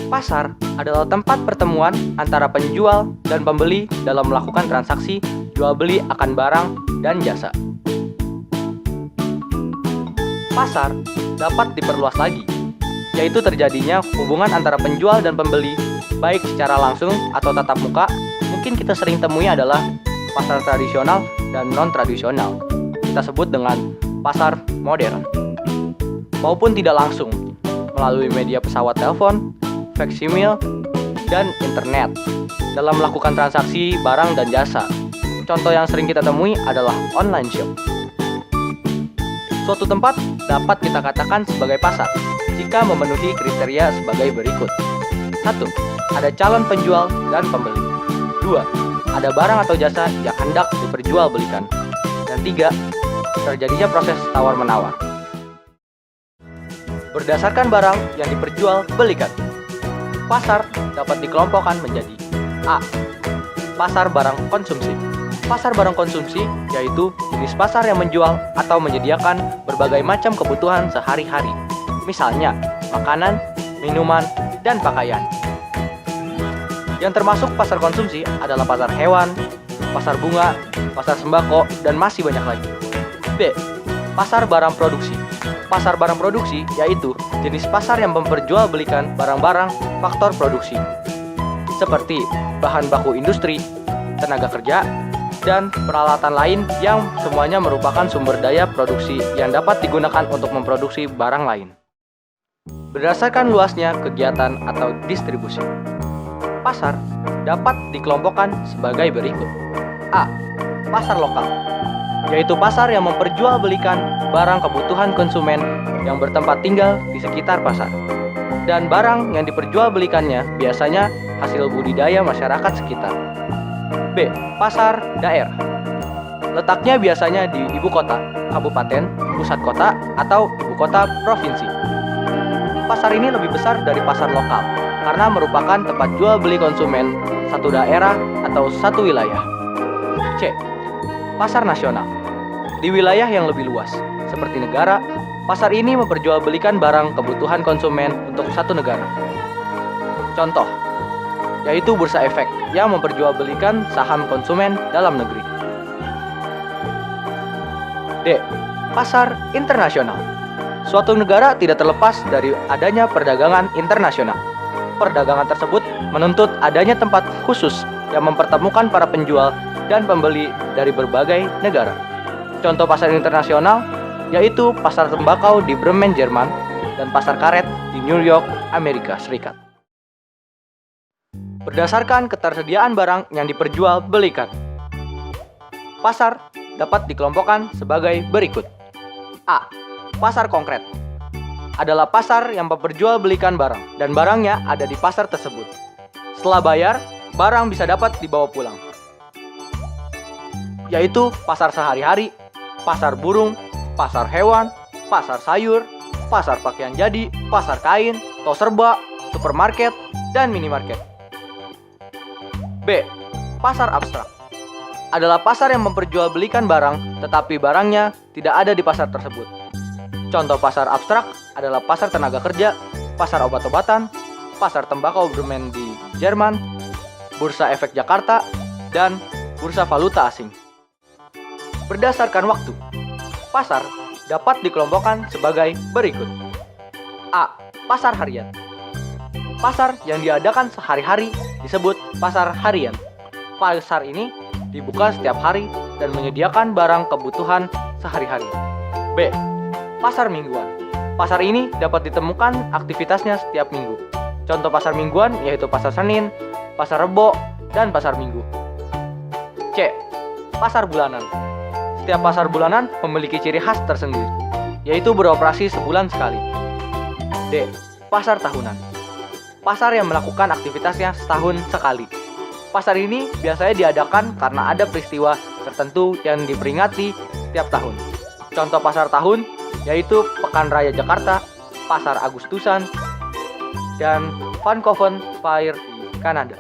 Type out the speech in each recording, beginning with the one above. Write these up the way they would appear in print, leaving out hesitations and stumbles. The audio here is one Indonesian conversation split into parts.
Pasar adalah tempat pertemuan antara penjual dan pembeli dalam melakukan transaksi jual beli akan barang dan jasa. Pasar dapat diperluas lagi, yaitu terjadinya hubungan antara penjual dan pembeli, baik secara langsung atau tatap muka. Mungkin kita sering temui adalah pasar tradisional dan non-tradisional. Kita sebut dengan pasar modern. Maupun tidak langsung, melalui media pesawat telepon, faksimil, dan internet dalam melakukan transaksi barang dan jasa. Contoh yang sering kita temui adalah online shop. Suatu tempat dapat kita katakan sebagai pasar jika memenuhi kriteria sebagai berikut. 1. Ada calon penjual dan pembeli. 2. Ada barang atau jasa yang hendak diperjualbelikan. Dan 3. Terjadinya proses tawar-menawar. Berdasarkan barang yang diperjualbelikan, pasar dapat dikelompokkan menjadi A. Pasar barang konsumsi. Pasar barang konsumsi yaitu jenis pasar yang menjual atau menyediakan berbagai macam kebutuhan sehari-hari. Misalnya, makanan, minuman, dan pakaian. Yang termasuk pasar konsumsi adalah pasar hewan, pasar bunga, pasar sembako, dan masih banyak lagi. B. Pasar barang produksi. Pasar barang produksi yaitu jenis pasar yang memperjualbelikan barang-barang faktor produksi, seperti bahan baku industri, tenaga kerja, dan peralatan lain yang semuanya merupakan sumber daya produksi yang dapat digunakan untuk memproduksi barang lain. Berdasarkan luasnya kegiatan atau distribusi, pasar dapat dikelompokkan sebagai berikut. A. Pasar lokal, yaitu pasar yang memperjualbelikan barang kebutuhan konsumen yang bertempat tinggal di sekitar pasar. Dan barang yang diperjualbelikannya biasanya hasil budidaya masyarakat sekitar. B. Pasar daerah. Letaknya biasanya di ibu kota, kabupaten, pusat kota, atau ibu kota provinsi. Pasar ini lebih besar dari pasar lokal karena merupakan tempat jual beli konsumen satu daerah atau satu wilayah. C. Pasar nasional. Di wilayah yang lebih luas, seperti negara, pasar ini memperjualbelikan barang kebutuhan konsumen untuk satu negara. Contoh, yaitu bursa efek yang memperjualbelikan saham konsumen dalam negeri. D. Pasar internasional. Suatu negara tidak terlepas dari adanya perdagangan internasional. Perdagangan tersebut menuntut adanya tempat khusus yang mempertemukan para penjual dan pembeli dari berbagai negara. Contoh pasar internasional yaitu pasar tembakau di Bremen, Jerman, dan pasar karet di New York, Amerika Serikat. Berdasarkan ketersediaan barang yang diperjualbelikan, pasar dapat dikelompokkan sebagai berikut. A. Pasar konkret adalah pasar yang memperjualbelikan barang dan barangnya ada di pasar tersebut. Setelah bayar, barang bisa dapat dibawa pulang, yaitu pasar sehari-hari, pasar burung, pasar hewan, pasar sayur, pasar pakaian jadi, pasar kain, toko serba, supermarket, dan minimarket. B. Pasar abstrak adalah pasar yang memperjualbelikan barang tetapi barangnya tidak ada di pasar tersebut. Contoh pasar abstrak adalah pasar tenaga kerja, pasar obat-obatan, pasar tembakau Bremen di Jerman, bursa efek Jakarta, dan bursa valuta asing. Berdasarkan waktu, pasar dapat dikelompokkan sebagai berikut. A. Pasar harian. Pasar yang diadakan sehari-hari disebut pasar harian. Pasar ini dibuka setiap hari dan menyediakan barang kebutuhan sehari-hari. B. Pasar mingguan. Pasar ini dapat ditemukan aktivitasnya setiap minggu. Contoh pasar mingguan yaitu pasar Senin, pasar Rebo, dan pasar Minggu. C. Pasar bulanan. Setiap pasar bulanan memiliki ciri khas tersendiri, yaitu beroperasi sebulan sekali. D. Pasar tahunan. Pasar yang melakukan aktivitasnya setahun sekali. Pasar ini biasanya diadakan karena ada peristiwa tertentu yang diperingati setiap tahun. Contoh pasar tahun yaitu Pekan Raya Jakarta, Pasar Agustusan, dan Vancouver Fair di Kanada.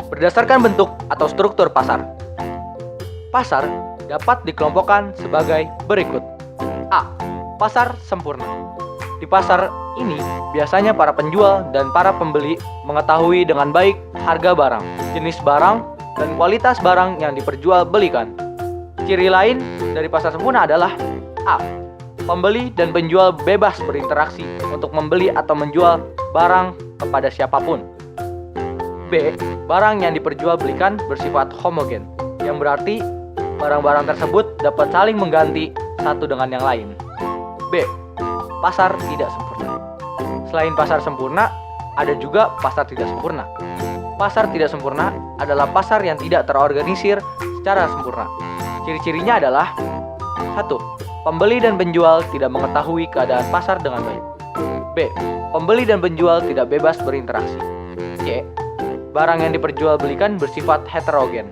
Berdasarkan bentuk atau struktur pasar, pasar dapat dikelompokkan sebagai berikut. A. Pasar sempurna. Di pasar ini, biasanya para penjual dan para pembeli mengetahui dengan baik harga barang, jenis barang, dan kualitas barang yang diperjualbelikan. Ciri lain dari pasar sempurna adalah A. Pembeli dan penjual bebas berinteraksi untuk membeli atau menjual barang kepada siapapun. B. Barang yang diperjualbelikan bersifat homogen, yang berarti barang-barang tersebut dapat saling mengganti satu dengan yang lain. B. Pasar tidak sempurna. Selain pasar sempurna, ada juga pasar tidak sempurna. Pasar tidak sempurna adalah pasar yang tidak terorganisir secara sempurna. Ciri-cirinya adalah 1. Pembeli dan penjual tidak mengetahui keadaan pasar dengan baik. B. Pembeli dan penjual tidak bebas berinteraksi. C. Barang yang diperjualbelikan bersifat heterogen.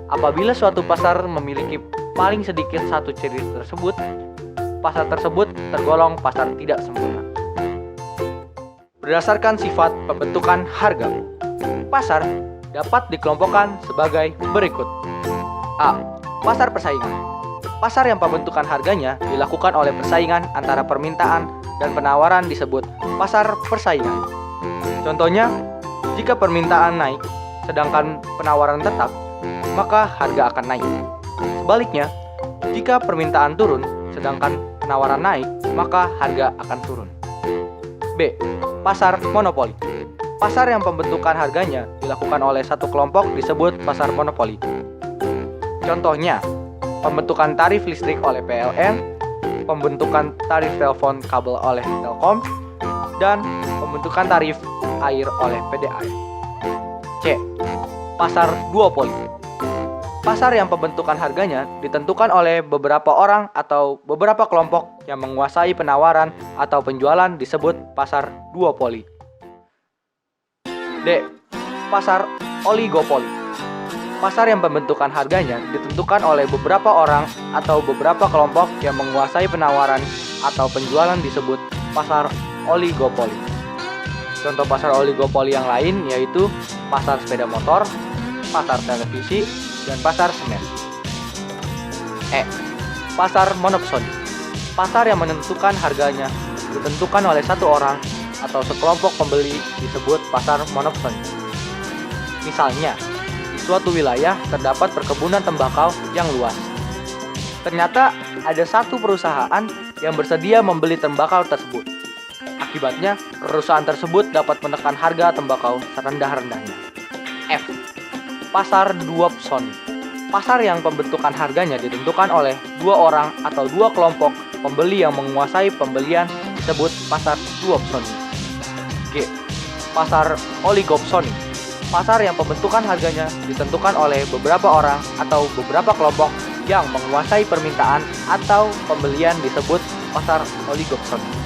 Apabila suatu pasar memiliki paling sedikit satu ciri tersebut, pasar tersebut tergolong pasar tidak sempurna. Berdasarkan sifat pembentukan harga, pasar dapat dikelompokkan sebagai berikut. A. Pasar persaingan. Pasar yang pembentukan harganya dilakukan oleh persaingan antara permintaan dan penawaran disebut pasar persaingan. Contohnya, jika permintaan naik sedangkan penawaran tetap, maka harga akan naik. Sebaliknya, jika permintaan turun sedangkan penawaran naik, maka harga akan turun. B. Pasar monopoli. Pasar yang pembentukan harganya dilakukan oleh satu kelompok disebut pasar monopoli. Contohnya, pembentukan tarif listrik oleh PLN, pembentukan tarif telepon kabel oleh Telkom, dan pembentukan tarif air oleh PDAM. C. Pasar duopoli. Pasar yang pembentukan harganya ditentukan oleh beberapa orang atau beberapa kelompok yang menguasai penawaran atau penjualan disebut pasar duopoli. D. Pasar oligopoli. Pasar yang pembentukan harganya ditentukan oleh beberapa orang atau beberapa kelompok yang menguasai penawaran atau penjualan disebut pasar oligopoli. Contoh pasar oligopoli yang lain yaitu pasar sepeda motor, pasar televisi, dan pasar semen. E. Pasar monopsoni. Pasar yang menentukan harganya ditentukan oleh satu orang atau sekelompok pembeli disebut pasar monopsoni. Misalnya, di suatu wilayah terdapat perkebunan tembakau yang luas. Ternyata ada satu perusahaan yang bersedia membeli tembakau tersebut. Akibatnya, perusahaan tersebut dapat menekan harga tembakau serendah-rendahnya. F. Pasar duopsoni. Pasar yang pembentukan harganya ditentukan oleh dua orang atau dua kelompok pembeli yang menguasai pembelian disebut pasar duopsoni. G. Pasar oligopsoni. Pasar yang pembentukan harganya ditentukan oleh beberapa orang atau beberapa kelompok yang menguasai permintaan atau pembelian disebut pasar oligopsoni.